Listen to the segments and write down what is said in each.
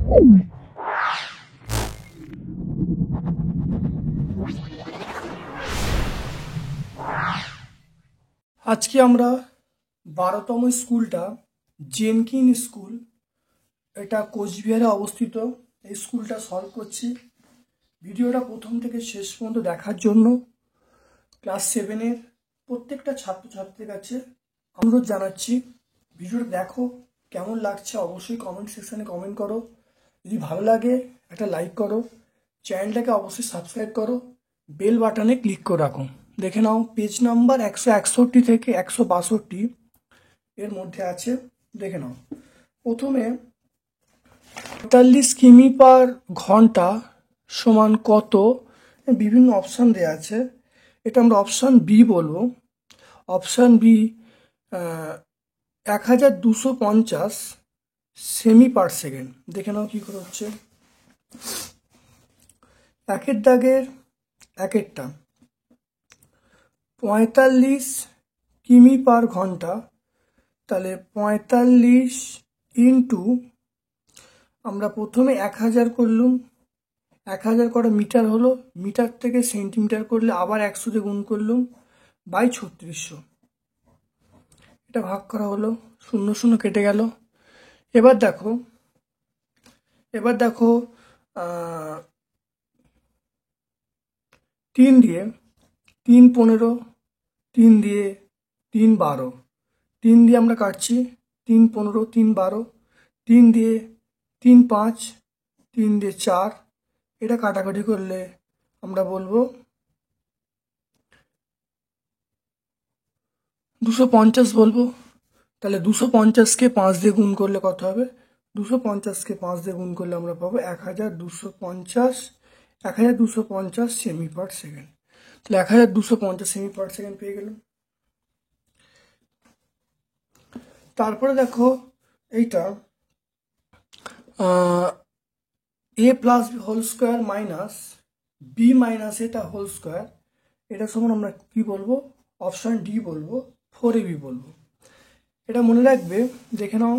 আজকে আমরা 12তম স্কুলটা জেনকিন স্কুল, এটা কোচবিহারে অবস্থিত, এই স্কুলটা সলভ করছি। ভিডিওটা প্রথম থেকে শেষ পর্যন্ত দেখার জন্য ক্লাস 7-এর প্রত্যেকটা ছাত্রছাত্রীর কাছে অনুরোধ জানাচ্ছি। ভিডিওটা দেখো, কেমন লাগছে অবশ্যই কমেন্ট সেকশানে কমেন্ট করো। যদি ভালো লাগে একটা লাইক করো, চ্যানেলটাকে অবশ্যই সাবস্ক্রাইব করো, বেল বাটনে ক্লিক করে রাখো। দেখে নাও পেজ নাম্বার 161 থেকে 162 এর মধ্যে আছে, দেখে নাও। প্রথমে 45 কিমি পার ঘন্টা সমান কত, বিভিন্ন অপশান দেওয়া আছে। এটা আমরা অপশান বি বলবো। অপশান বি 1250 সেমি পার সেকেন্ড। দেখে নাও কী করে হচ্ছে। একের দাগের একেরটা 45 কিমি পার ঘন্টা, তাহলে 45 ইন্টু আমরা প্রথমে 1000 করলুম, 1000 কটা মিটার হলো, মিটার থেকে সেন্টিমিটার করলে আবার 100 দিয়ে গুণ করলুম বাই 3600। এটা ভাগ করা হলো, 0 0 কেটে গেল। এবার দেখো 3 দিয়ে 3 15, 3 দিয়ে 3 12, 3 দিয়ে আমরা কাটছি, 3 15 3 12, 3 দিয়ে 3 5, 3 দিয়ে 4, এটা কাটাকাটি করলে আমরা বলবো 250 বলবো। তাহলে 250কে 5 দিয়ে গুণ করলে কত হবে? 250কে 5 দিয়ে গুণ করলে আমরা পাবো 1250 সেমি পার সেকেন্ড। তাহলে 1250 সেমি পার সেকেন্ড পেয়ে গেলাম। তারপরে দেখো এইটা a plus B whole square minus B minus এটা হোল স্কোয়ার, এটা সমান আমরা কি বলবো? অপশান ডি বলবো, 4ab বলবো। এটা মনে রাখবে, দেখে নাও।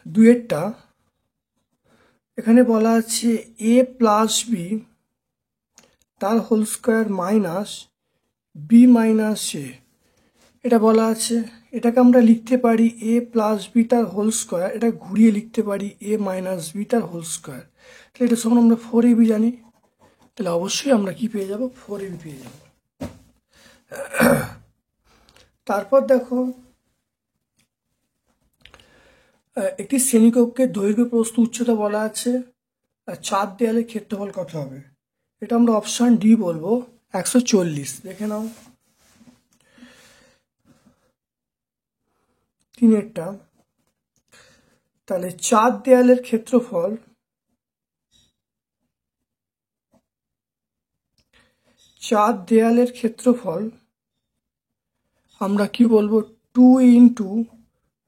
দুয়েরটা এখানে বলা আছে a প্লাস বি তার whole square minus B minus A, এটা বলা আছে। এটাকে আমরা লিখতে পারি a প্লাস বি তার হোল স্কোয়ার, এটা ঘুরিয়ে লিখতে পারি a মাইনাস বি তার হোল স্কোয়ার। তাহলে এটা সমান আমরা 4ab জানি, তাহলে অবশ্যই আমরা কি পেয়ে যাব? 4ab পেয়ে যাব। তারপর দেখো একটি শ্রেণীকক্ষের দৈর্ঘ্য প্রস্থ উচ্চতা বলা আছে, আর 4 দেয়ালের ক্ষেত্রফল কত হবে? এটা আমরা অপশান ডি বলবো, 140। দেখে নাও তিনেরটা, তাহলে 4 দেয়ালের ক্ষেত্রফল আমরা কি বলবো? 2 ইন্টু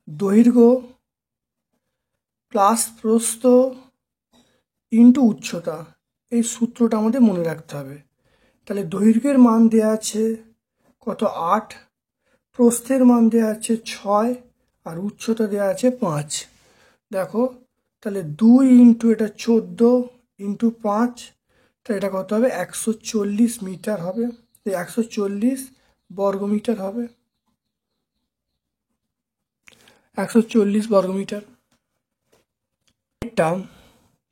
দৈর্ঘ্য প্লাস প্রস্থ ইন্টু উচ্চতা, এই সূত্রটা আমাদের মনে রাখতে হবে। তাহলে দৈর্ঘ্যের মান দেওয়া আছে কত? 8, প্রস্থের মান দেওয়া আছে 6, আর উচ্চতা দেওয়া আছে 5। দেখো তাহলে 2 ইন্টু এটা 14 ইন্টু 5, তাহলে এটা কত হবে? 140 মিটার হবে, 140 বর্গমিটার হবে, 140 বর্গমিটার।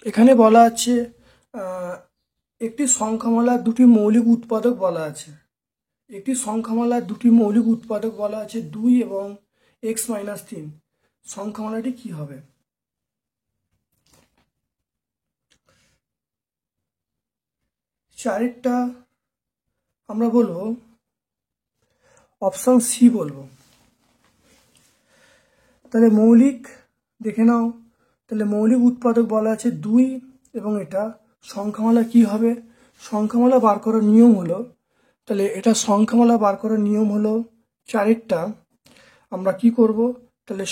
এখানে বলা আছে একটি সংখ্যামালার দুটি মৌলিক উৎপাদক বলা আছে। একটি সংখ্যামালার দুটি মৌলিক উৎপাদক বলা আছে 2 এবং x-3। সংখ্যামালাটি কি হবে? চারেরটা আমরা বলবো অপশান সি বলবো। তাহলে মৌলিক, দেখে নাও, তাহলে মৌলিক উৎপাদক বলা আছে 2 এবং এটা সংখ্যামালা কি হবে? সংখ্যামালা বার করার নিয়ম হলো, তাহলে এটা সংখ্যামালা বার করার নিয়ম হলো চারেরটা আমরা কি করব? তাহলে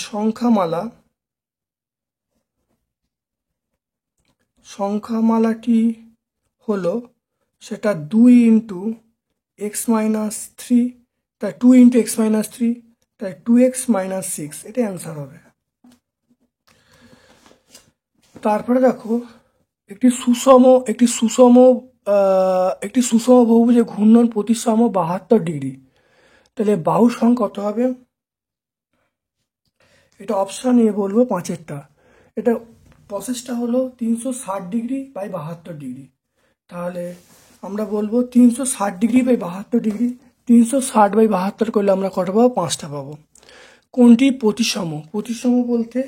সংখ্যামালাটি হলো সেটা 2 ইন্টু x-3, তাই 2 ইন্টু x-3, তাই 2x-6, এটাই অ্যান্সার হবে। তারপরে দেখো একটি সুষম বহুভুজে ঘূর্ণন প্রতিসম 72 ডিগ্রি। তাহলে বাহুর সংখ্যা কত হবে? এটা অপশন এ বলবো পাঁচেরটা। এটা প্রসেসটা হলো 360 ডিগ্রি বাই 72 ডিগ্রি। তাহলে আমরা বলবো 360 ডিগ্রি বাই 72 ডিগ্রি। 360/72 করলে আমরা কটা পাবো? 5টা পাবো। কোনটি প্রতিসম? প্রতিসম বলতে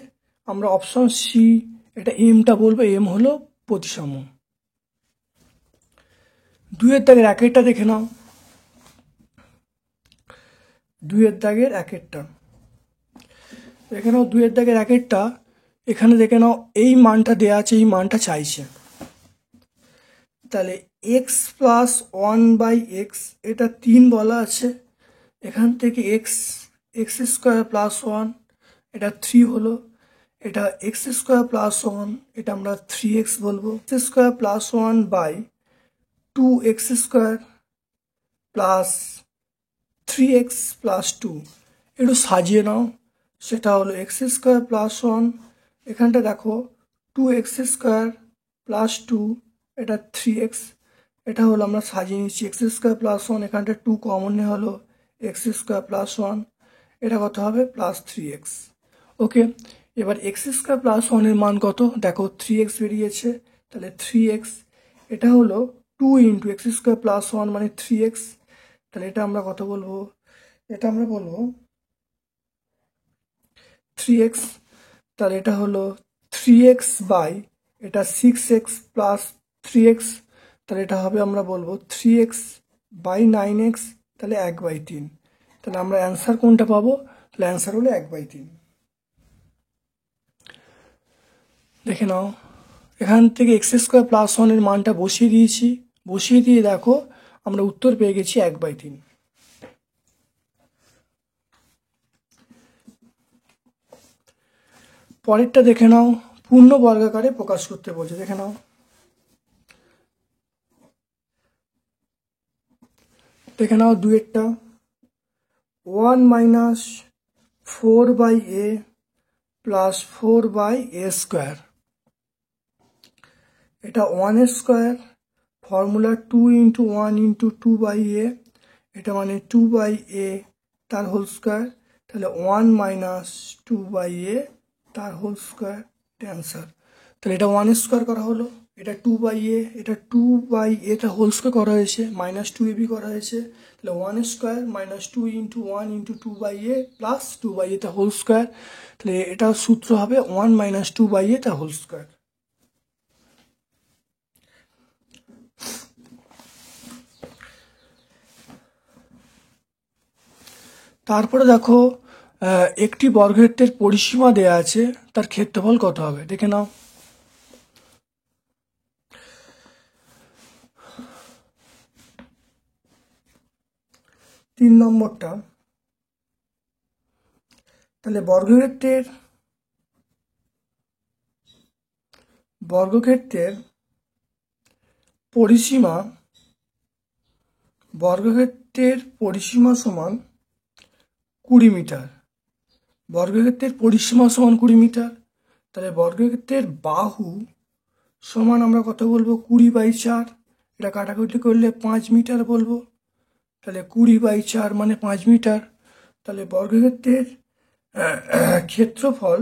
আমরা অপশন সি, এটা এমটা বলবো, এম হলো প্রতিসম। 2-এর দাগের একেরটা দেখে নাও। 2-এর দাগের একেরটা দেখে নাও। 2-এর দাগের একেরটা এখানে দেখে নাও, এই মানটা দেয়া আছে, এই মানটা চাইছে। তাহলে এক্স প্লাস 1/x, এটা 3 বলা আছে। এখান থেকে এক্স স্কোয়ার প্লাস 1, এটা 3 হলো। এটা এক্স স্কোয়ার প্লাস 1, এটা আমরা 3x বলবো। X square plus 1/2x square plus 3x plus 2, একটু সাজিয়ে নাও। সেটা হলো এক্স স্কোয়ার প্লাস 1, এখানটা দেখো 2x স্কোয়ার প্লাস 2, এটা 3x, এটা হলো আমরা সাজিয়ে নিচ্ছি এক্স স্কোয়ার প্লাস 1, এখানটা 2 কমন হলো এক্স স্কোয়ার প্লাস 1, এটা কত হবে? Plus 3x। ওকে, এবার এক্স স্কোয়ার প্লাস 1-এর মান কত? দেখো 3x বেরিয়েছে, তাহলে 3x, এটা হলো 2 ইন্টু এক্স স্কোয়ার প্লাস 1 মানে 3x। তাহলে এটা আমরা কত বলবো? এটা আমরা বলবো 3x। তাহলে এটা হলো 3x বাই এটা 6x প্লাস 3x, তাহলে এটা হবে আমরা বলবো 3x বাই 9x, তাহলে 1/3। তাহলে আমরা অ্যান্সার কোনটা পাবো? তাহলে অ্যান্সার হলো 1/3। দেখে নাও, এখান থেকে এক্স স্কোয়ার প্লাস 1-এর মানটা বসিয়ে দিয়েছি, বসিয়ে দিয়ে দেখো আমরা উত্তর পেয়ে গেছি 1/3। পরেরটা দেখে নাও, পূর্ণ বর্গাকারে প্রকাশ করতে বলছে। দেখে নাও, দেখে নাও 2-এরটা 1 minus 4/a plus 4/a square, এটা 1 square, formula 2 into 1 into 2/a, এটা মানে 2/a তার হোল স্কোয়ার, তাহলে 1 মাইনাস 2/a তার হোল স্কোয়ার, এটা অ্যান্সার। তাহলে এটা 1 স্কোয়ার করা হলো, এটা 2/a, এটা 2/a টা হোল স্কোয়ার করা হয়েছে, মাইনাস 2ab করা হয়েছে। তাহলে 1 square minus 2 into 1 into 2/a plus 2/a টা হোল স্কোয়ার, তাহলে এটা সূত্র হবে 1 মাইনাস 2/a টা হোল স্কোয়ার। তারপরে দেখো, একটি বর্গক্ষেত্রের পরিসীমা দেয়া আছে, তার ক্ষেত্রফল কত হবে? দেখে নাও। তিন নম্বরটা, তাহলে বর্গক্ষেত্রের পরিসীমা সমান 20 মিটার। বর্গক্ষেত্রের পরিসীমা সমান 20 মিটার। তাহলে বর্গক্ষেত্রের বাহু সমান আমরা কত বলবো? 20/4, এটা কাটাকুটি করলে 5 মিটার বলবো। তাহলে 20/4 মানে 5 মিটার। তাহলে বর্গক্ষেত্রের ক্ষেত্রফল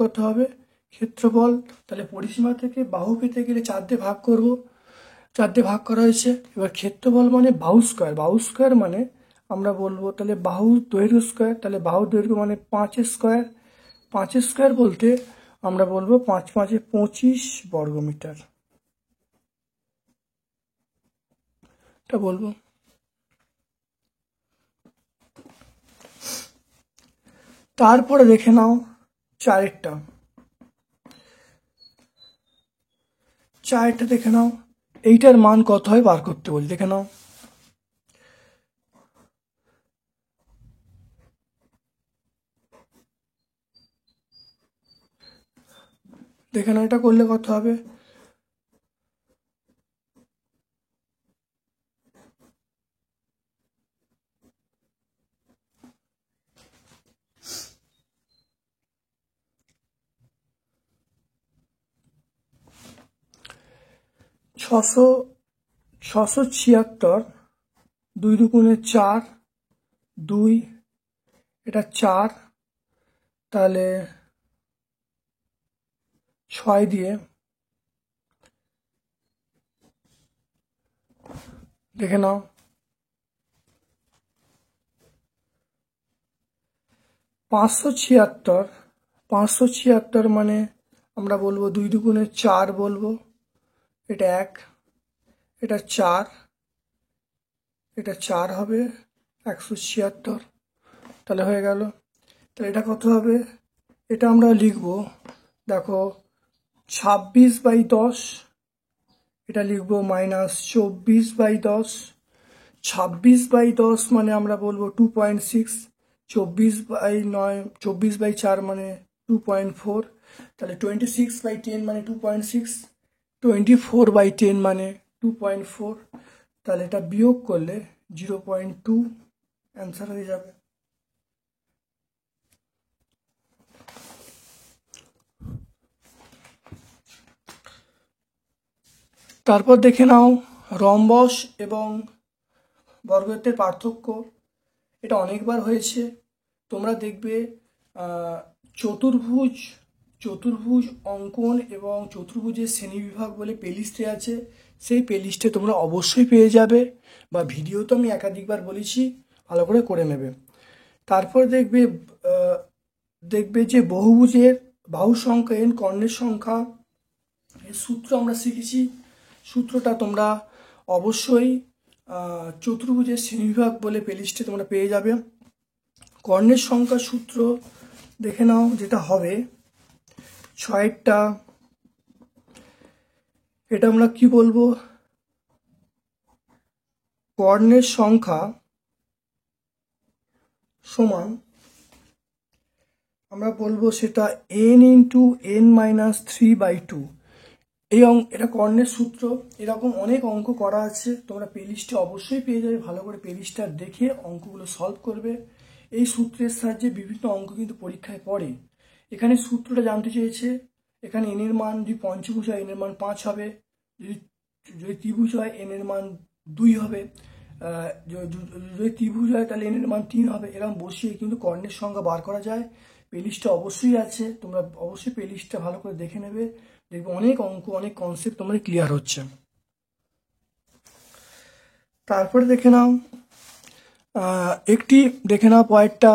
কত হবে? ক্ষেত্রফল, তাহলে পরিসীমা থেকে বাহু পেতে গেলে 4 দিয়ে ভাগ করব, 4 দিয়ে ভাগ করা হয়েছে। এবার ক্ষেত্রফল মানে বাহু স্কোয়ার মানে আমরা বলবো তাহলে বাহু দৈর্ঘ্য স্কোয়ার, তাহলে বাহু দৈর্ঘ্য মানে 5 স্কোয়ার। 5 স্কোয়ার বলতে আমরা বলবো 5 × 5 = 25 বর্গমিটার, এটা বলবো। তারপরে দেখে নাও 4-এরটা দেখে নাও, এইটার মান কত হয় বার করতে বলি। দেখে নাও, এটা করলে কত হবে? ছশো 676, 2 দুগুণে 4, 2, এটা 4, তাহলে 6 দিয়ে দেখে নাও। 576 মানে আমরা বলবো 2 দুগুণে 4 বলবো, এটা 1, এটা 4, এটা 4 হবে 176, তাহলে হয়ে গেল। তাহলে এটা কত হবে? এটা আমরা লিখবো, দেখো 26/10, এটা লিখবো -24/10। 26/10 মানে আমরা বলবো 2.6, 24/9, 24/4 মানে 2.4, তাহলে 26/10 মানে 2.6, 24/10 মানে 2.4, তাহলে এটা বিয়োগ করলে 0.2 অ্যান্সার হয়ে যাবে। তারপর দেখে নাও রম্বস এবং বর্গক্ষেত্রের পার্থক্য। এটা অনেকবার হয়েছে, তোমরা দেখবে চতুর্ভুজ অঙ্কন এবং চতুর্ভুজের শ্রেণীবিভাগ বলে প্লেলিস্টে আছে, সেই প্লেলিস্টে তোমরা অবশ্যই পেয়ে যাবে, বা ভিডিও তো আমি একাধিকবার বলেছি, ভালো করে নেবে। তারপর দেখবে যে বহুভুজের বাহু সংখ্যা n, কর্ণের সংখ্যা, এর সূত্র আমরা শিখেছি। সূত্রটা তোমরা অবশ্যই চতুর্ভুজের শ্রেণীবিভাগ বলে প্লেলিস্টে তোমরা পেয়ে যাবে। কর্ণের সংখ্যা সূত্র দেখে নাও, যেটা হবে 6টা, এটা আমরা কি বলবো, কর্ণের সংখ্যা সমান আমরা বলবো সেটা n × n-3/2। এটা কর্ণের সূত্র। এরকম অনেক অঙ্ক করা আছে, তোমরা প্লেলিস্টে অবশ্যই পেয়ে যাবে, ভালো করে প্লেলিস্টটা দেখে অঙ্কগুলো সলভ করবে। এই সূত্রের সাহায্যে বিভিন্ন অঙ্ক কিন্তু পরীক্ষায় পড়ে। এখানে সূত্রটা জানতে চেয়েছে, এখানে n এর মান যদি পঞ্চভুজ হয় n এর মান 5 হবে, যদি ত্রিভুজ হয় n এর মান 2 হবে, যদি ত্রিভুজ হয় তাহলে n এর মান 3 হবে। এরকম বসিয়ে কিন্তু কর্ণের সংখ্যা বার করা যায়। প্লেলিস্টটা অবশ্যই আছে, তোমরা অবশ্যই প্লেলিস্টটা ভালো করে দেখে নেবে, দেখবে অনেক অঙ্ক, অনেক কনসেপ্ট তোমাদের ক্লিয়ার হচ্ছে। তারপরে দেখে নাও পরেরটা,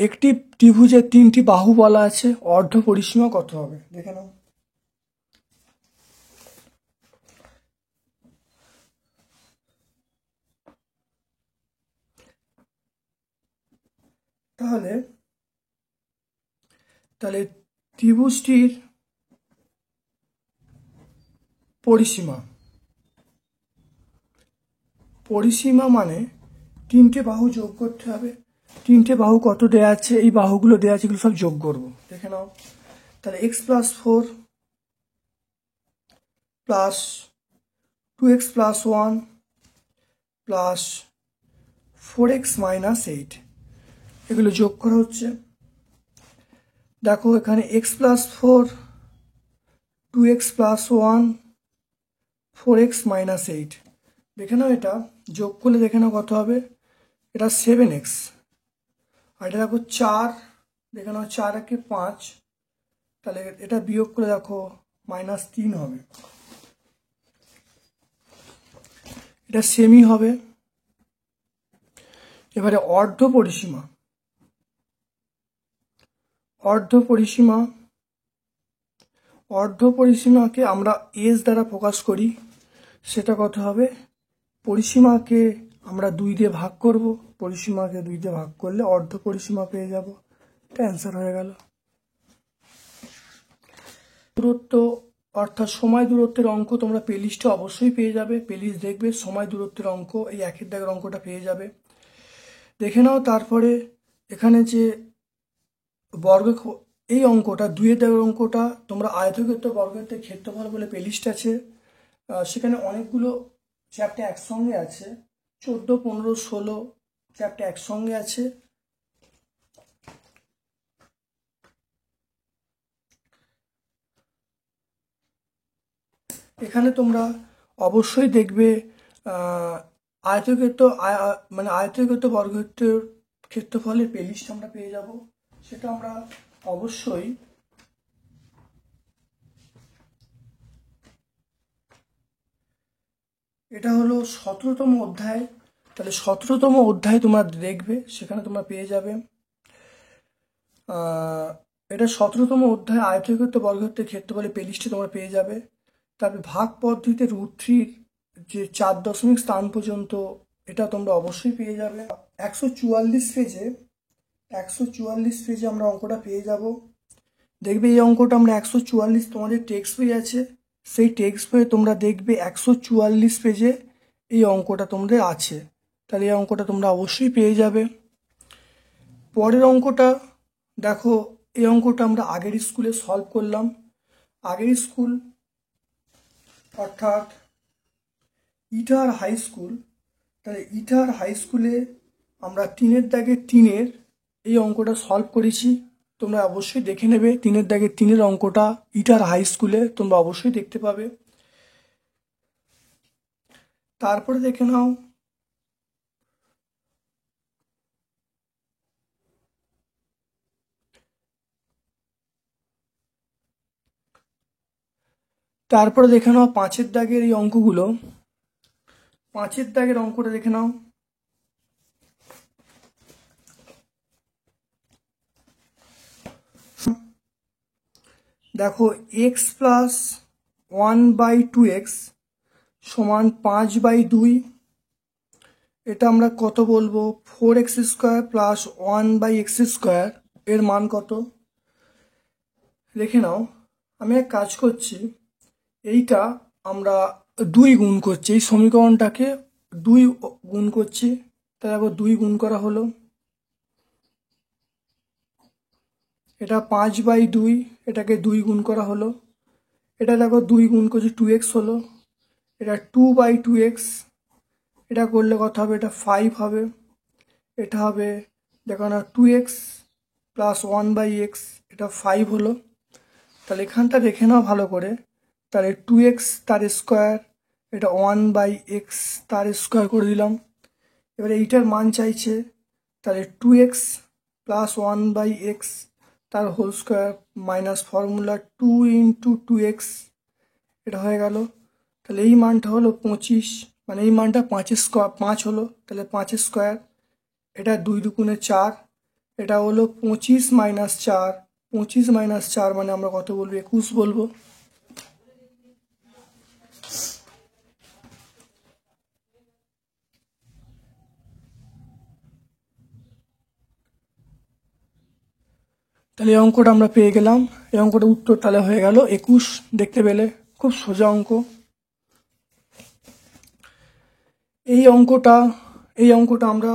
একটি ত্রিভুজের 3টি বাহু বলা আছে, অর্ধ পরিসীমা কত হবে দেখে নাও। তাহলে ত্রিভুজটির পরিসীমা মানে 3টে বাহু যোগ করতে হবে। 3টে বাহু কত দেওয়া আছে, এই বাহুগুলো দেওয়া আছে, এগুলো সব যোগ করবো, দেখে নাও। তাহলে x + 4 + 2x + 1 + 4x - 8, এগুলো যোগ করা হচ্ছে। দেখো এখানে x + 4, 2x + 1, 4x - 8, দেখে নাও এটা যোগ করলে দেখে নাও কত হবে, এটা 7x, আর এটা দেখো 4, দেখে নাও 4 × 5, তাহলে এটা বিয়োগ করে দেখো -3 হবে, এটা সেমি হবে। এবারে অর্ধ পরিসীমাকে আমরা s দ্বারা প্রকাশ করি, সেটা কত হবে, পরিসীমাকে আমরা 2 দিয়ে ভাগ করব, পরিসীমাকে 2 দিয়ে ভাগ করলে অর্ধ পরিসীমা পেয়ে যাব, এটা অ্যান্সার হয়ে গেল। দূরত্ব অর্থাৎ সময় দূরত্বের অঙ্ক তোমরা প্লেলিস্টে অবশ্যই পেয়ে যাবে, প্লেলিস্ট দেখবে, সময় দূরত্বের অঙ্ক, এই 1-এর দাগের অঙ্কটা পেয়ে যাবে, দেখে নাও। তারপরে এখানে যে এই অঙ্কটা 2-এর দাগের অঙ্কটা, তোমরা আয়তক্ষেত্র বর্গক্ষেত্রের ক্ষেত্রফল বলে প্লেলিস্ট আছে, সেখানে অনেকগুলো চ্যাপ্টার একসঙ্গে আছে, 14, 15, 16 চ্যাপ্টার একসঙ্গে আছে। এখানে তোমরা অবশ্যই দেখবে আয়তক্ষেত্র মানে আয়তক্ষেত্র বর্গক্ষেত্রের ক্ষেত্রফলের প্লেলিস্ট আমরা পেয়ে যাব। সেটা আমরা অবশ্যই এটা হলো 17তম অধ্যায়, তাহলে 17তম অধ্যায় তোমরা দেখবে, সেখানে তোমরা পেয়ে যাবে। এটা 17তম অধ্যায় আয়তক্ষেত্র বর্গক্ষেত্রের ক্ষেত্রফলের প্লেলিস্টে তোমরা পেয়ে যাবে। তারপরে ভাগ পদ্ধতিতে √3 যে 4 দশমিক স্থান পর্যন্ত, এটা তোমরা অবশ্যই পেয়ে যাবে। 144 পেজে 144 পেজে আমরা অঙ্কটা পেয়ে যাব। দেখবে এই অঙ্কটা আমরা 144 তোমাদের টেক্সট বই আছে, সেই টেক্সট বইয়ে তোমরা দেখবে 144 পেজে এই অঙ্কটা তোমাদের আছে, তাহলে এই অঙ্কটা তোমরা অবশ্যই পেয়ে যাবে। পরের অঙ্কটা দেখো, এই অঙ্কটা আমরা আগের স্কুলে সলভ করলাম। আগের স্কুল অর্থাৎ ইটার হাই স্কুল, তাহলে ইটার হাই স্কুলে আমরা 3-এর দাগে 3-এর এই অঙ্কটা সলভ করেছি। তোমরা অবশ্যই দেখে নেবে 3-এর দাগে 3-এর অঙ্কটা ইটার হাই স্কুলে তোমরা অবশ্যই দেখতে পাবে। তারপরে দেখে নাও তারপরে দেখে নাও 5-এর দাগের এই অঙ্কগুলো। 5-এর দাগের অঙ্কটা দেখে নাও। দেখো x প্লাস 1/2x সমান 5/2, এটা আমরা কত বলবো, 4x² প্লাস 1/x², এর মান কত দেখে নাও। আমি এক কাজ করছি, এইটা আমরা 2 গুণ করছি, এই সমীকরণটাকে 2 গুণ করছি, তাই দেখো 2 গুণ করা হলো, এটা 5/2, এটাকে 2 গুণ করা হলো, এটা দেখো 2 গুণ করছি 2x হলো, এটা 2/2x, এটা করলে কত হবে, এটা 5 হবে, এটা হবে দেখো না 2x প্লাস 1/x, এটা 5 হলো। তাহলে এখানটা দেখে নাও ভালো করে, তাহলে 2x তার স্কোয়ার, এটা 1/x তার স্কোয়ার করে দিলাম। এবারে এইটার মান চাইছে, তাহলে 2x প্লাস 1/x তার whole square minus formula 2 × 2x, এটা হয়ে গেল। তাহলে এই মানটা হলো 25, মানে এই মানটা 5 হলো, তাহলে 5², এটা 2 দুগুণে 4, এটা হলো 25 - 4, 25 - 4 মানে আমরা কত বলবো, 21 বলবো। তাহলে এই অঙ্কটা আমরা পেয়ে গেলাম, এই অঙ্কটা উত্তর তাহলে হয়ে গেল 21, দেখতে পেলে খুব সোজা অঙ্ক। এই অঙ্কটা আমরা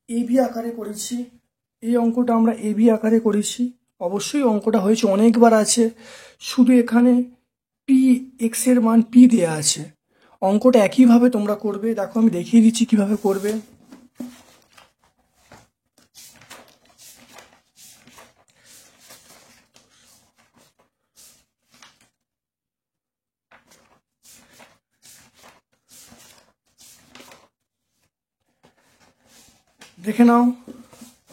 এবি আকারে করেছি, এই অঙ্কটা আমরা এবি আকারে করেছি। অবশ্যই অঙ্কটা হয়েছে অনেকবার আছে, শুধু এখানে পি এক্স এর মান পি দেয়া আছে। অঙ্কটা একইভাবে তোমরা করবে, দেখো আমি দেখিয়ে দিচ্ছি কিভাবে করবে। দেখে নাও,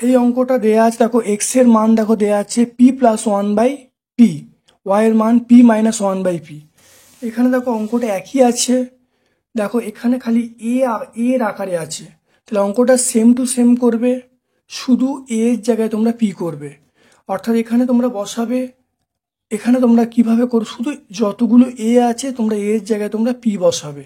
এই অঙ্কটা দেয়া আছে, দেখো এক্স এর মান দেখো দেয়া আছে পি প্লাস 1/p, ওয়াই এর মান p - 1/p। এখানে দেখো অঙ্কটা একই আছে, দেখো এখানে খালি এর আকারে আছে, তাহলে অঙ্কটা সেম টু সেম করবে, শুধু এর জায়গায় তোমরা পি করবে, অর্থাৎ এখানে তোমরা বসাবে, এখানে তোমরা কিভাবে করো, শুধু যতগুলো এ আছে তোমরা এর জায়গায় তোমরা পি বসাবে।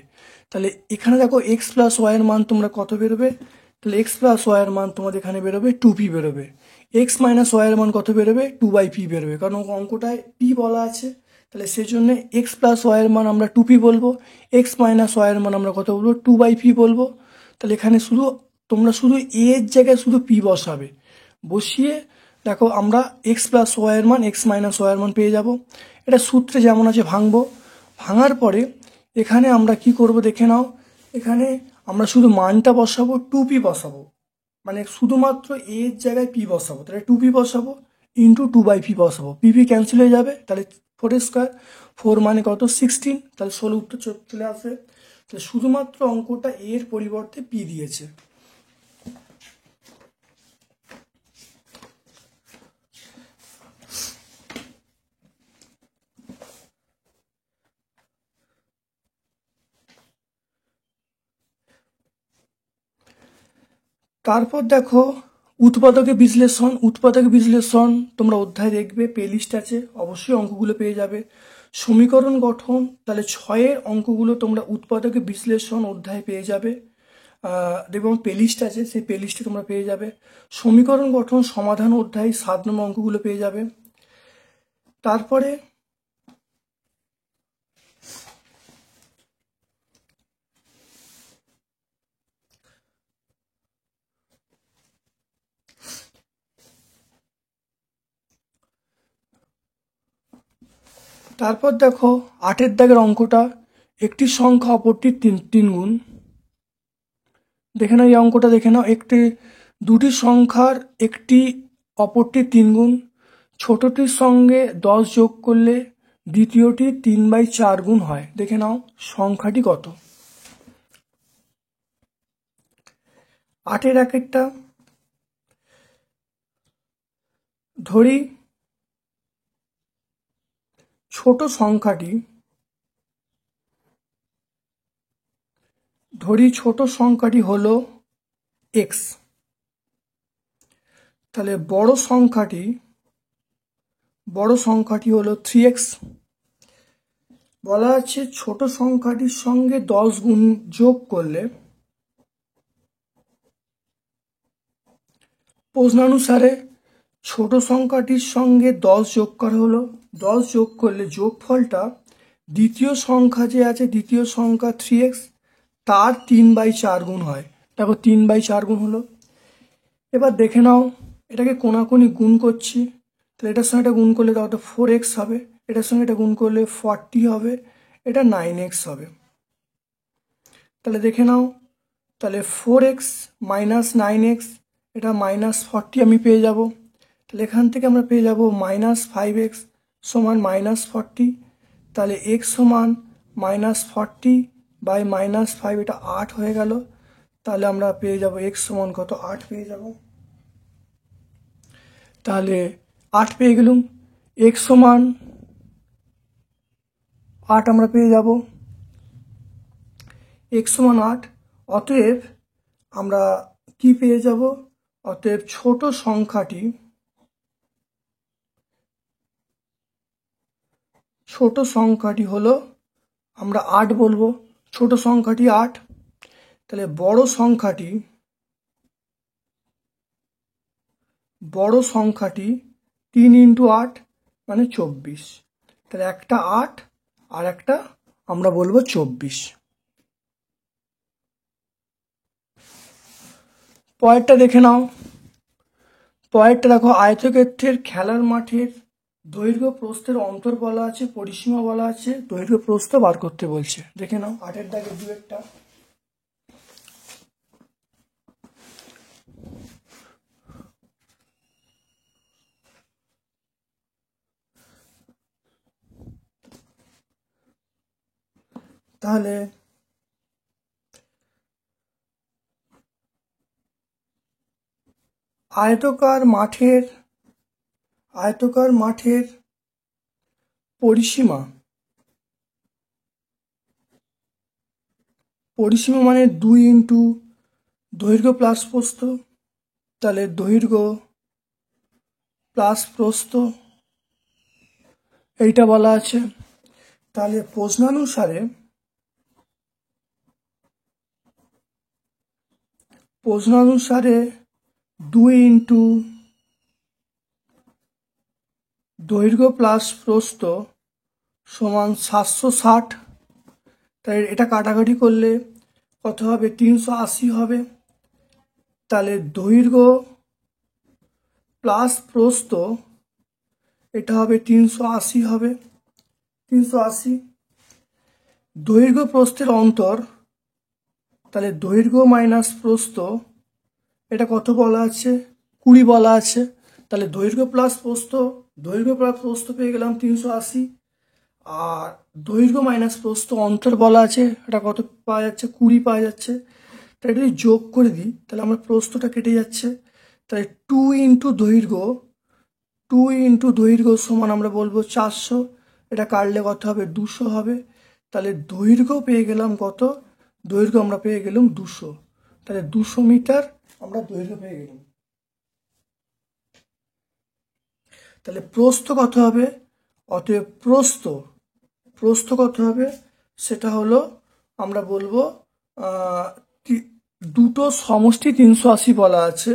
তাহলে এখানে দেখো এক্স প্লাস ওয়াই এর মান তোমরা কত বেরোবে, তাহলে এক্স প্লাস ওয়াই এর মান তোমাদের এখানে বেরোবে 2p বেরোবে, এক্স মাইনাস ওয়াই এর মান কত বেরোবে 2/p বেরোবে, কারণ অঙ্কটায় পি বলা আছে, তাহলে সেই জন্য এক্স প্লাস ওয়াই এর মান আমরা 2p বলবো, এক্স মাইনাস ওয়াই এর মান আমরা কত বলবো 2/p বলবো। তাহলে এখানে তোমরা শুধু এর জায়গায় শুধু পি বসাবে, বসিয়ে দেখো আমরা এক্স প্লাস ওয়াই এর মান এক্স মাইনাস ওয়াই এর মান পেয়ে যাব। এটা সূত্রে যেমন আছে ভাঙবো, ভাঙার পরে এখানে আমরা কি করব দেখে নাও, এখানে আমরা শুধু মানটা বসাবো 2p বসাবো, মানে শুধুমাত্র এর জায়গায় পি বসাবো, তাহলে 2p বসাবো ইন্টু 2/p বসাবো, পিপি ক্যান্সেল হয়ে যাবে, তাহলে স্কোয়ার, 4 মানে কত 16, তাহলে 16 উত্তর চলে আসে। তাহলে শুধুমাত্র অঙ্কটা এর পরিবর্তে পি দিয়েছে। তারপর দেখো উৎপাদকের বিশ্লেষণ তোমরা অধ্যায় দেখবে, প্লে লিস্ট আছে, অবশ্যই অঙ্কগুলো পেয়ে যাবে। সমীকরণ গঠন, তাহলে 6-এর অঙ্কগুলো তোমরা উৎপাদকের বিশ্লেষণ অধ্যায় পেয়ে যাবে, এবং প্লে লিস্ট আছে, সেই প্লে লিস্টে তোমরা পেয়ে যাবে। সমীকরণ গঠন সমাধান অধ্যায় 7 নম্বর অঙ্কগুলো পেয়ে যাবে। তারপরে দেখো 8-এর দাগের অঙ্কটা, একটি সংখ্যা অপরটির 3 গুণ। দেখে নাও এই অঙ্কটা, দেখে নাও, দুটি সংখ্যার একটি অপরটির 3 গুণ, ছোটটির সঙ্গে 10 যোগ করলে দ্বিতীয়টি 3/4 গুণ হয়। দেখে নাও সংখ্যাটি কত। 8-এর একটা ধরি ছোট সংখ্যাটি হলো x, তাহলে বড় সংখ্যাটি হলো 3x। বলা আছে ছোট সংখ্যাটির সঙ্গে 10 গুণ যোগ করলে, প্রশ্নানুসারে ছোট সংখ্যাটির সঙ্গে 10 যোগ করা হলো, 10 যোগ করলে যোগফলটা দ্বিতীয় সংখ্যা যে আছে, দ্বিতীয় সংখ্যা 3x, তার 3/4 গুণ হয়। দেখো 3/4 গুণ হলো। এবার দেখে নাও এটাকে কোনাকুনি গুণ করছি, তাহলে এটার সঙ্গে এটা গুণ করলে তাহলে 4x হবে, এটার সঙ্গে এটা গুণ করলে 40 হবে, এটা 9x হবে। তাহলে দেখে নাও, তাহলে 4x মাইনাস 9x, এটা -40 আমি পেয়ে যাব। তাহলে এখান থেকে আমরা পেয়ে যাব -5x সমান -40, তাহলে x সমান -40/-5, এটা 8 হয়ে গেল। তাহলে আমরা পেয়ে যাব x সমান কত, 8 পেয়ে যাব। তাহলে 8 পেয়ে গেলুম, x সমান 8 আমরা পেয়ে যাব, x সমান 8। অতএব আমরা কি পেয়ে যাব, অতএব ছোট সংখ্যাটি হলো, আমরা 8 বলবো, ছোট সংখ্যাটি 8। তাহলে বড় সংখ্যাটি 3 × 8 মানে 24, তাহলে একটা 8 আর একটা আমরা বলবো 24। পরেরটা দেখে নাও, পরেরটা দেখো আয়তক্ষেত্রের খেলার মাঠের দৈর্ঘ্য প্রস্থের অন্তর বলা আছে, পরিসীমা বলা আছে, দৈর্ঘ্য প্রস্থ বার করতে বলছে। দেখে নাও 8-এর দাগের দুয়েরটা। তাহলে আয়তকার মাঠের পরিসীমা মানে 2 × দৈর্ঘ্য প্লাস প্রস্থ, তাহলে দৈর্ঘ্য প্লাস প্রস্থ এইটা বলা আছে। তাহলে প্রশ্নানুসারে 2 × দৈর্ঘ্য প্লাস প্রস্থ সমান 760। তাই এটা কাটাকাটি করলে কত হবে, 380 হবে। তাহলে দৈর্ঘ্য প্লাস প্রস্থ এটা হবে 380 হবে, 380। দৈর্ঘ্য প্রস্থের অন্তর, তাহলে দৈর্ঘ্য মাইনাস প্রস্থ এটা কত বলা আছে, 20 বলা আছে। তাহলে দৈর্ঘ্য প্লাস প্রস্থ পেয়ে গেলাম 380। আর দৈর্ঘ্য মাইনাস প্রস্থ অন্তর বলা আছে, এটা কত পাওয়া যাচ্ছে, 20 পাওয়া যাচ্ছে। তাহলে এটা যদি যোগ করে দিই তাহলে আমার প্রস্থটা কেটে যাচ্ছে, তাহলে 2 ইন্টু দৈর্ঘ্য সমান আমরা বলবো 400, এটা কাটলে কত হবে, 200 হবে। তাহলে দৈর্ঘ্য পেয়ে গেলাম কত, দৈর্ঘ্য আমরা পেয়ে গেলাম 200, তাহলে 200 মিটার আমরা দৈর্ঘ্য পেয়ে গেলাম। তাহলে প্রস্থ কত হবে, অতএব প্রস্থ কত হবে, সেটা হলো আমরা বলবো দুটো সমষ্টি 380 বলা আছে,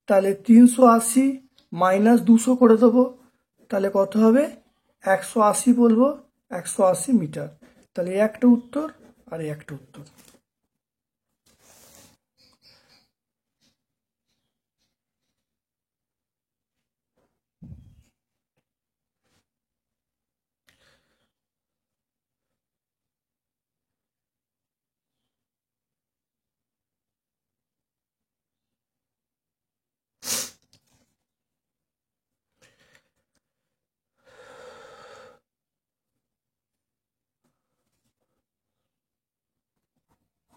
তাহলে 380 মাইনাস 200 করে দেবো, তাহলে কত হবে, 180 বলবো, 180 মিটার। তাহলে এই একটা উত্তর আর এই একটা উত্তর।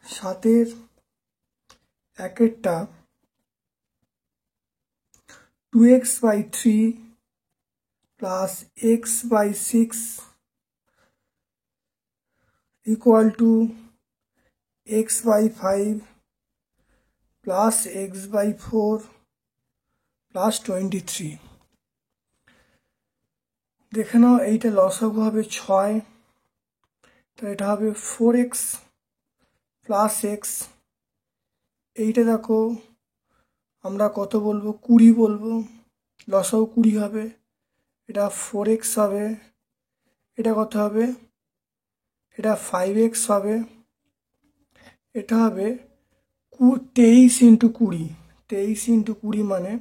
সাতের একেরটা 2x/3 plus x/6 equal to x/5 plus x/4 plus 23। দেখে নাও এইটা লসাগু হবে 6, তাহলে এটা হবে 4x প্লাস এক্স। এইটা দেখো আমরা কত বলবো, 20 বলবো, লসাগু 20 হবে, এটা 4x হবে, এটা কত হবে, এটা 5x হবে, এটা হবে 23 ইন্টু 20, 23 ইন্টু 20 মানে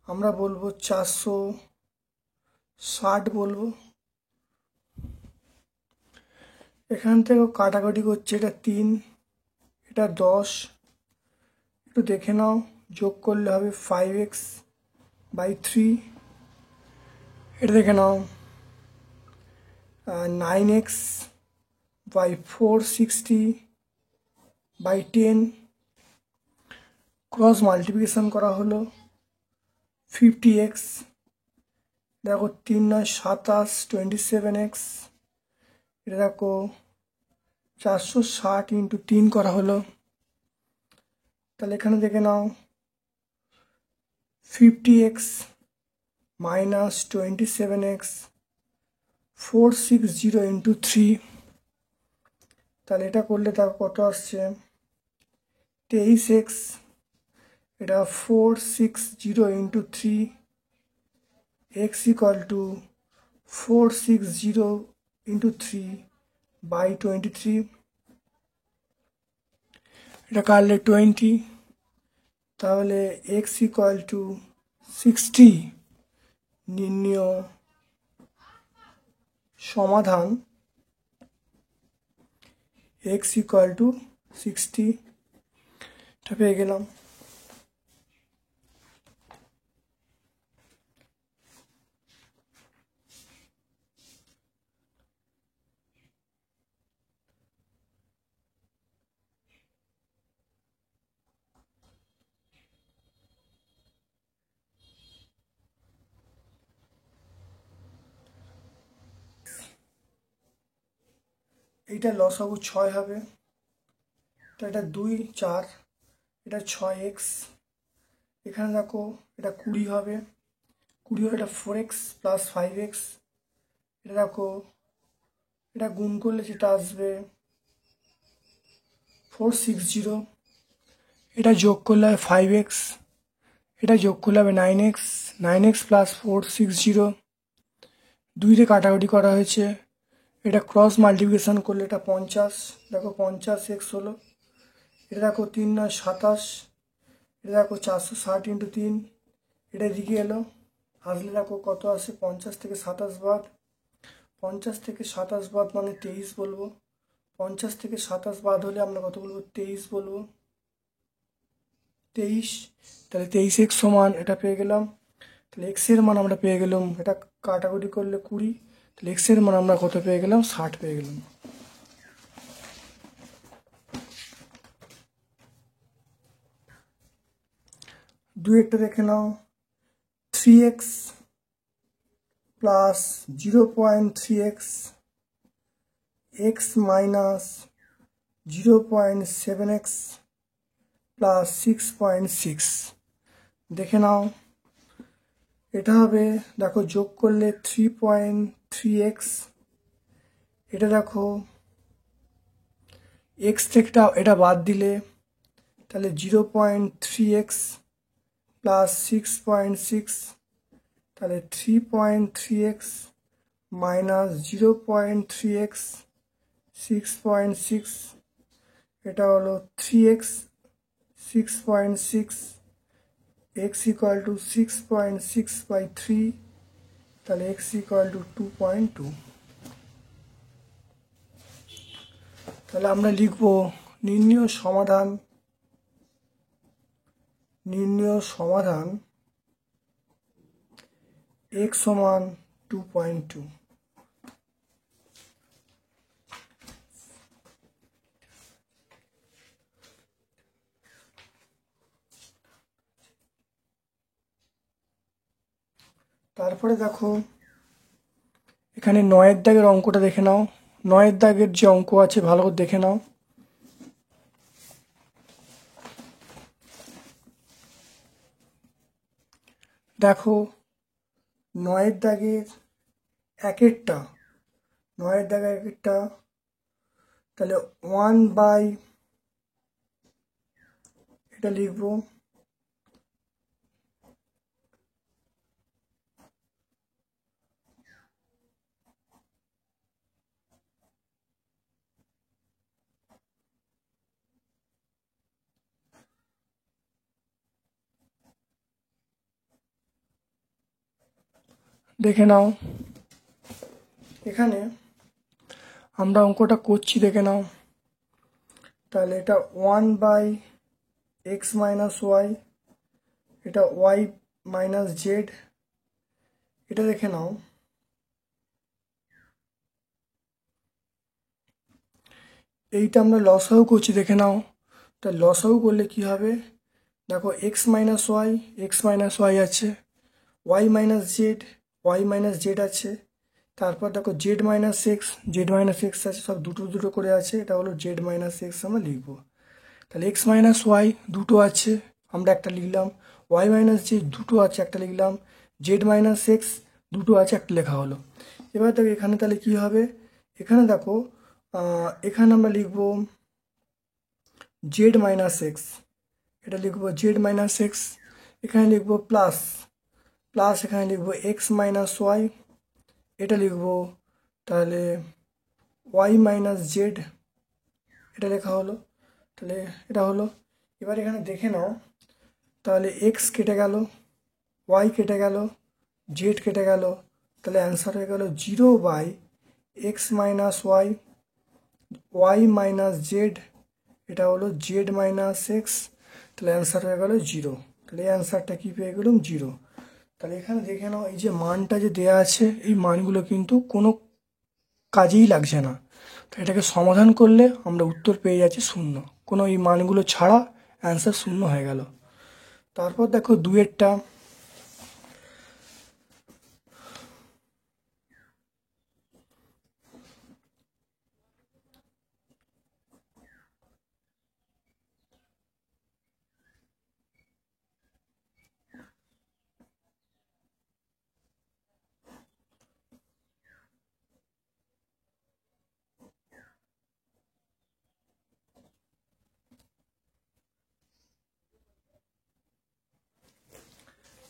আমরা বলবো 460 বলবো। এখান থেকে কাটাকাটি করছে, এটা 3, এটা 10, একটু দেখে নাও, যোগ করলে হবে 5x/3, এটা দেখে নাও 9x/460/10, ক্রস মাল্টিপ্লিকেশন করা হলো 50x, দেখো 3 9 27, 27x, এটা দেখো 460 ইন্টু 3 করা হলো, তাহলে এখানে দেখে নাও 50x মাইনাস 27x 460 ইন্টু 3, তাহলে এটা করলে তার কত আসছে 23x, এটা 460 into 3, x equal to 460 into 3/23, এটা কাটলে 20, তাহলে x ইকুয়াল টু 60। নির্ণয় সমাধান x ইকুয়াল টু 60, এটা পেয়ে গেলাম। এইটা লসাগু 6 হবে, তো এটা 2 4, এটা 6x, এখানে দেখো এটা 20 হবে, 20 হবে, এটা 4x প্লাস 5x, এটা দেখো এটা গুণ করলে যেটা আসবে 460, এটা যোগ করলে হবে 5x, এটা যোগ করলে হবে 9x, 9x প্লাস 460, 2 কাটাকুটি করা হয়েছে, এটা ক্রস মাল্টিপ্লিকেশন করলে এটা 50, দেখো 50x হলো, এটা দেখো 3 9 27, এটা দেখো 460 ইন্টু 3, এটা দিকে এলো, আসলে দেখো কত আসে, 50 থেকে 27 বাদ, 50 থেকে 27 বাদ মানে 23 বলবো, 50 থেকে 27 বাদ হলে আমরা কত বলবো, 23 বলবো, 23, তাহলে 23x সমান এটা পেয়ে গেলাম। তাহলে x এর মান আমরা পেয়ে গেলাম, এটা কাটাকুটি করলে 20, তাহলে এক্সের মান আমরা কত পেয়ে গেলাম, 60 পেয়ে গেলাম। দুইটা দেখে নাও, 3x plus 0.3x x minus 0.7x plus 6.6। দেখে নাও, এটা হবে, দেখো যোগ করলে 3.3x, এটা দেখো x থেকে এটা বাদ দিলে তাহলে 0.3x প্লাস 6.6, তাহলে 3.3x মাইনাস 0.3x 6.6, এটা হলো 3x 6.6, x ইকুয়াল টু 6.6/3, তাহলে x ইকুয়াল টু 2.2। তাহলে আমরা লিখব নির্ণয় সমাধান x সমান 2.2। তারপরে দেখো এখানে 9 দাগের অঙ্কটা দেখে নাও। 9 দাগের যে অঙ্ক আছে ভালো করে দেখে নাও। দেখো 9 দাগের একেরটা, তাহলে 1/, এটা লিখবো দেখে নাও। এখানে আমরা অঙ্কটা করছি, দেখে নাও। তাহলে এটা 1/x মাইনাস ওয়াই, এটা y মাইনাস জেড, এটা দেখে নাও। এইটা আমরা লসাগু করছি, দেখে নাও। তা লসাগু করলে কি হবে, দেখো x মাইনাস ওয়াই আছে, y মাইনাস জেড আছে, তারপর দেখো জেড মাইনাস এক্স আছে, সব দুটো দুটো করে আছে, এটা হলো জেড মাইনাস এক্স আমরা লিখবো। তাহলে এক্স মাইনাস ওয়াই দুটো আছে, আমরা একটা লিখলাম, ওয়াই মাইনাস জেড দুটো আছে, একটা লিখলাম, জেড মাইনাস এক্স দুটো আছে, একটা লেখা হলো। এবার দেখো এখানে তাহলে কি হবে, এখানে দেখো এখানে আমরা লিখবো জেড মাইনাস এক্স, এটা লিখবো জেড মাইনাস এক্স, এখানে লিখবো প্লাস এখানে লিখবো এক্স মাইনাস ওয়াই, এটা লিখবো তাহলে ওয়াই মাইনাস জেড, এটা লেখা হলো। তাহলে এটা হলো। এবার এখানে দেখে নাও, তাহলে এক্স কেটে গেল, ওয়াই কেটে গেল, জেড কেটে গেল, তাহলে অ্যান্সার হয়ে গেল 0/x minus Y minus Z, এটা হলো জেড মাইনাস এক্স, তাহলে অ্যান্সার হয়ে গেল 0। তাহলে এই অ্যান্সারটা কী পেয়ে গেলাম, 0। তাহলে এখানে দেখে নাও, এই যে মানটা যে দেয়া আছে, এই মানগুলো কিন্তু কোনো কাজেই লাগছে না। তো এটাকে সমাধান করলে আমরা উত্তর পেয়ে যাচ্ছি 0, কোনো এই মানগুলো ছাড়া অ্যান্সার 0 হয়ে গেল। তারপর দেখো 2-এরটা,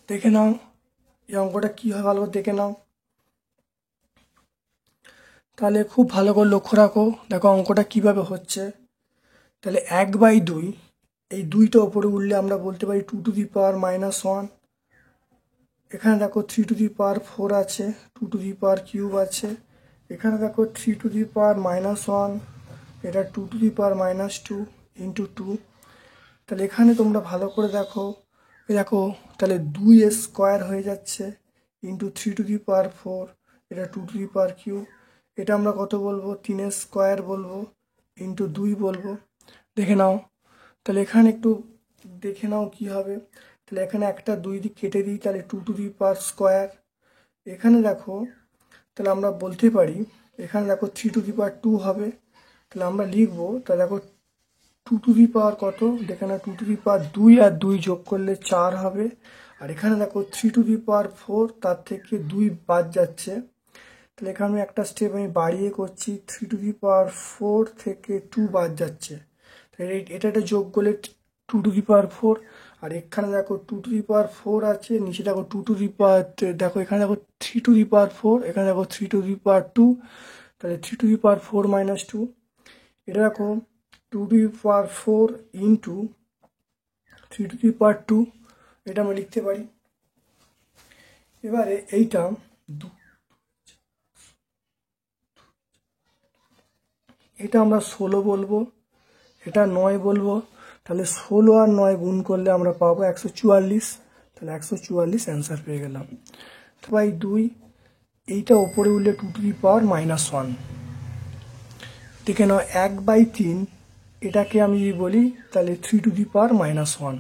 দেখে নাও এই অঙ্কটা কী হয়, ভালো করে দেখে নাও। তাহলে খুব ভালো করে লক্ষ্য রাখো, দেখো অঙ্কটা কিভাবে হচ্ছে। তাহলে 1/2, এই 2টা ওপরে উঠলে আমরা বলতে পারি 2⁻⁻1। এখানে দেখো 3⁻4 আছে, 2⁻³ আছে, এখানে দেখো 3⁻−1, এটা 2⁻−2 ইন্টু 2। তাহলে এখানে তোমরা ভালো করে দেখো, দেখো তাহলে 2 স্কোয়ার হয়ে যাচ্ছে ইন্টু 3⁻4, এটা 2^3 এটা আমরা কত বলবো, 3 স্কোয়ার বলবো ইন্টু 2 বলবো। দেখে নাও, তাহলে এখানে একটু দেখে নাও কি হবে। তাহলে এখানে একটা 2 দিক কেটে দিই, তাহলে 2^স্কোয়ার। এখানে দেখো, তাহলে আমরা বলতে পারি, এখানে দেখো 3^2 হবে। তাহলে আমরা লিখবো, তাহলে দেখো 2^, কত, দেখে না, 2^2 আর 2 যোগ করলে 4 হবে। আর এখানে দেখো 3^4, তার থেকে 2 বাদ যাচ্ছে। তাহলে এখানে আমি একটা স্টেপ আমি বাড়িয়ে করছি, 3^4 থেকে 2 বাদ যাচ্ছে। তাহলে এটা যোগ করলে 2^4। আর এখানে দেখো 2^4 আছে, নিচে দেখো দেখো এখানে দেখো 3^4, এখানে দেখো 3^2। তাহলে 3^4 মাইনাস 2, এটা দেখো 2^4 ইন্টু 3^2, এটা আমরা লিখতে পারি। এবারে এইটা এটা আমরা 16 বলবো, এটা 9 বলবো। তাহলে 16 আর 9 গুণ করলে আমরা পাবো 144। তাহলে 144 অ্যান্সার পেয়ে গেলাম। তো ভাই 2, এইটা ওপরে উঠলে 2^-1। দেখে নাও 1/3, এটাকে আমি যদি বলি তাহলে 3^-1।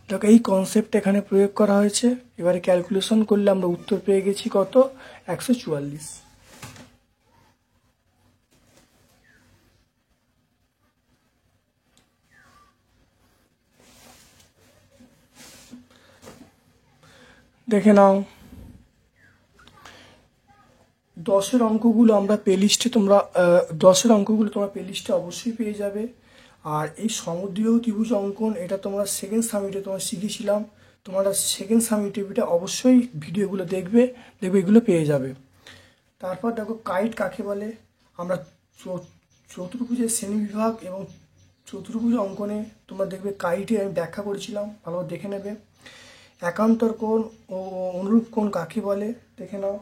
দেখো এই কনসেপ্ট এখানে প্রয়োগ করা হয়েছে। এবারে ক্যালকুলেশন করলে আমরা উত্তর পেয়ে গেছি কত, 144। দেখে নাও 10-এর অঙ্কগুলো আমরা প্লেলিস্টে তোমরা 10-এর অঙ্কগুলো তোমরা প্লেলিস্টে অবশ্যই পেয়ে যাবে। আর এই সমদ্বিবাহু ত্রিভুজ অঙ্কন, এটা তোমরা সেকেন্ড সামিটে তোমরা শিখেছিলাম। তোমরা সেকেন্ড সামিটে অবশ্যই ভিডিওগুলো দেখবে, এগুলো পেয়ে যাবে। তারপর দেখো কাইট কাকে বলে। আমরা চতুর্ভুজের শ্রেণীবিভাগ এবং চতুর্ভুজ অঙ্কনে তোমরা দেখবে কাইটে আমি ব্যাখ্যা করেছিলাম, ভালো দেখে নেবে। একান্তর কোণ ও অনুরূপ কোণ কাকে বলে, দেখে নাও।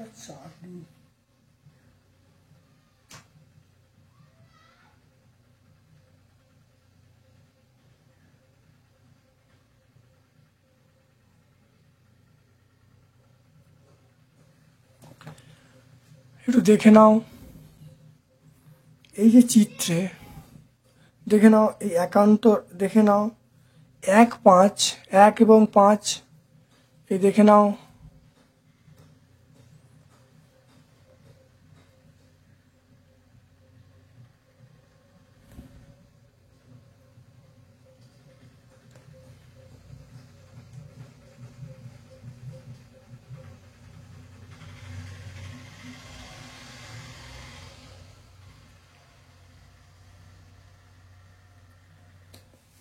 আচ্ছা, একটু দেখে নাও এই যে চিত্রে, দেখে নাও এই একান্তর, দেখে নাও 1, 5, 1 এবং 5, এই দেখে নাও।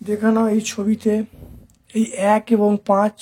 দেখে নাও এই ছবিতে এই 1 এবং 5,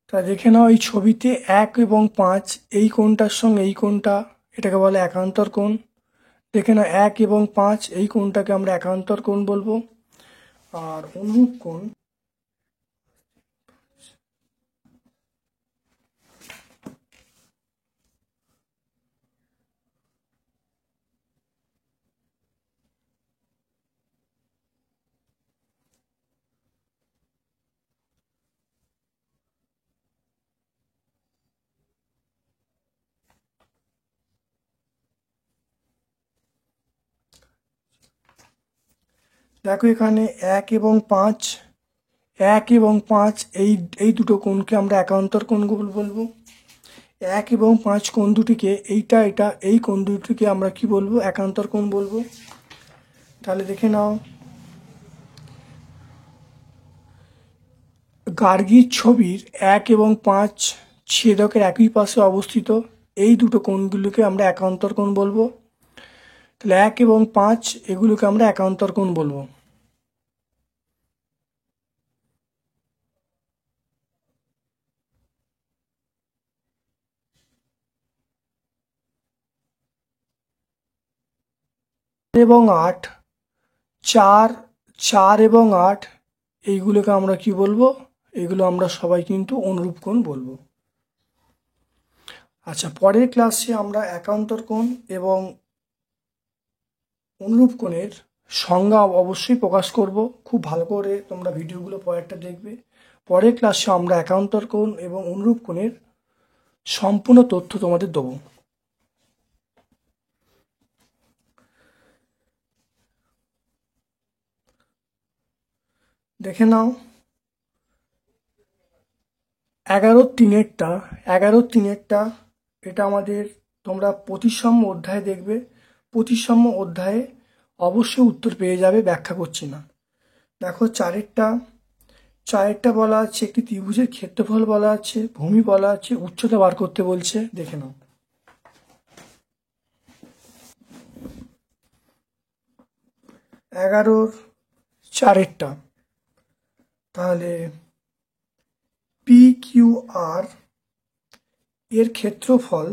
তা দেখে নাও এই ছবিতে 1 এবং 5, এই কোণটার সঙ্গে এই কোণটা, এটাকে বলে একান্তর কোণ। দেখে নাও 1 এবং 5, এই কোণটাকে আমরা একান্তর কোণ বলবো। আর অনুরূপ কোণ, দেখো এখানে 1 এবং 5, 1 এবং 5 এই দুটো কোণকে আমরা একান্তর কোণ বলবো। 1 এবং 5 কোণ দুটিকে এটা এই কোণ দুটিকে আমরা কি বলবো? একান্তর কোণ বলবো। তাহলে দেখে নাও, গার্গীর ছবির 1 এবং 5 ছেদকের একই পাশে অবস্থিত এই দুটো কোণগুলোকে আমরা একান্তর কোণ বলবো। তাহলে 1 এবং 5 এগুলোকে আমরা একান্তর কোণ বলবো। এবং 8, 4 এবং 8 এইগুলোকে আমরা কি বলবো? এগুলো আমরা সবাই কিন্তু অনুরূপ কোণ বলবো। আচ্ছা, পরের ক্লাসে আমরা একান্তর কোণ এবং অনুরূপ কোণের সংজ্ঞা অবশ্যই প্রকাশ করব। খুব ভালো করে তোমরা ভিডিওগুলো পরেরটা দেখবে। পরের ক্লাসে আমরা একান্তর কোণ এবং অনুরূপ কোণের সম্পূর্ণ তথ্য তোমাদের দেবো। দেখে নাও 11-3-টা এটা আমাদের, তোমরা প্রতিসাম্য অধ্যায়ে দেখবে। প্রতিসাম্য অধ্যায়ে অবশ্যই উত্তর পেয়ে যাবে, ব্যাখ্যা করছি না। দেখো 4-টা বলা আছে, একটি ত্রিভুজের ক্ষেত্রফল বলা আছে, ভূমি বলা আছে, উচ্চতা বার করতে বলছে। দেখে নাও, এগারোর 4-টা, তাহলে PQR এর ক্ষেত্রফল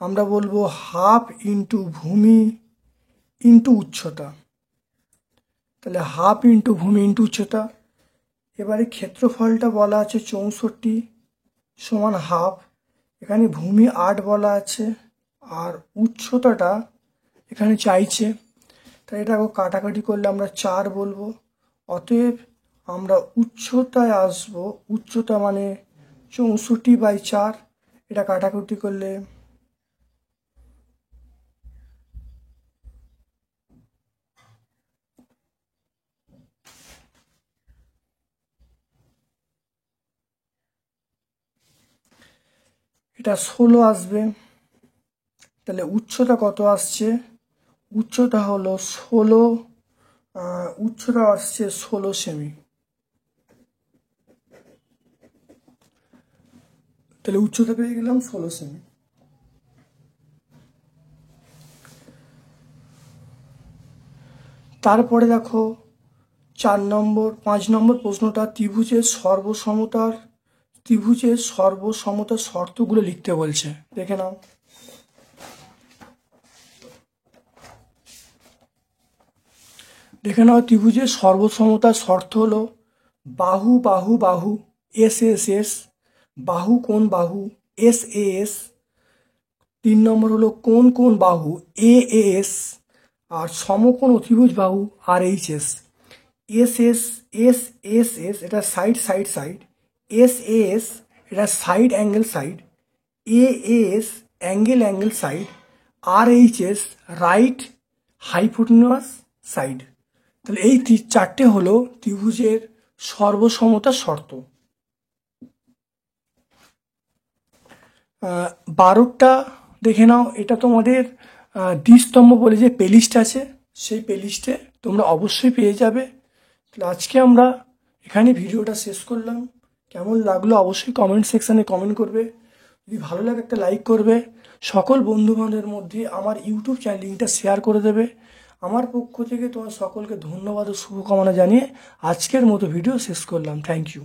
আমরা বলবো হাফ ইন্টু ভূমি ইন্টু উচ্চতা। তাহলে হাফ ইন্টু ভূমি ইন্টু উচ্চতা। এবারে ক্ষেত্রফলটা বলা আছে 64 সমান হাফ, এখানে ভূমি 8 বলা আছে, আর উচ্চতাটা এখানে চাইছে। তাই এটাকে কাটাকাটি করলে আমরা 4 বলবো। অতএব আমরা উচ্চতায় আসব, উচ্চতা মানে 64/4, এটা কাটাকুটি করলে এটা 16 আসবে। তাহলে উচ্চতা কত আসছে? উচ্চতা হলো 16, উচ্চতা আসছে 16 সেমি। তাহলে উচ্চতা পেয়ে গেলাম 16 সেমি। তারপরে দেখো 5 নম্বর প্রশ্নটা, ত্রিভুজের সর্বসমতার শর্তগুলো লিখতে বলছে। দেখে নাও, ত্রিভুজের সর্বসমতার শর্ত হলো বাহু বাহু বাহু SSS, বাহু কোণ বাহু SAS, 3 নম্বর হলো কোণ কোণ বাহু AAS, আর সমকোণ অতিভুজ বাহু RHS। SSS এটা সাইড, SAS এটা side angle side, AAS angle side, RHS right hypotenuse side. তাহলে এই 4টে হলো ত্রিভুজের সর্বসমতার শর্ত। 12টা দেখে নাও, এটা তোমাদের দ্বিস্তম্ভ বলে যে প্লেলিস্ট আছে, সেই প্লেলিস্টে তোমরা অবশ্যই পেয়ে যাবে। তাহলে আজকে আমরা এখানে ভিডিওটা শেষ করলাম। কেমন লাগলো অবশ্যই কমেন্ট সেকশানে কমেন্ট করবে। যদি ভালো লাগে একটা লাইক করবে। সকল বন্ধুবান্ধবের মধ্যে আমার ইউটিউব চ্যানেল লিঙ্কটা শেয়ার করে দেবে। আমার পক্ষ থেকে তোমার সকলকে ধন্যবাদ ও শুভকামনা জানিয়ে আজকের মতো ভিডিও শেষ করলাম। Thank you.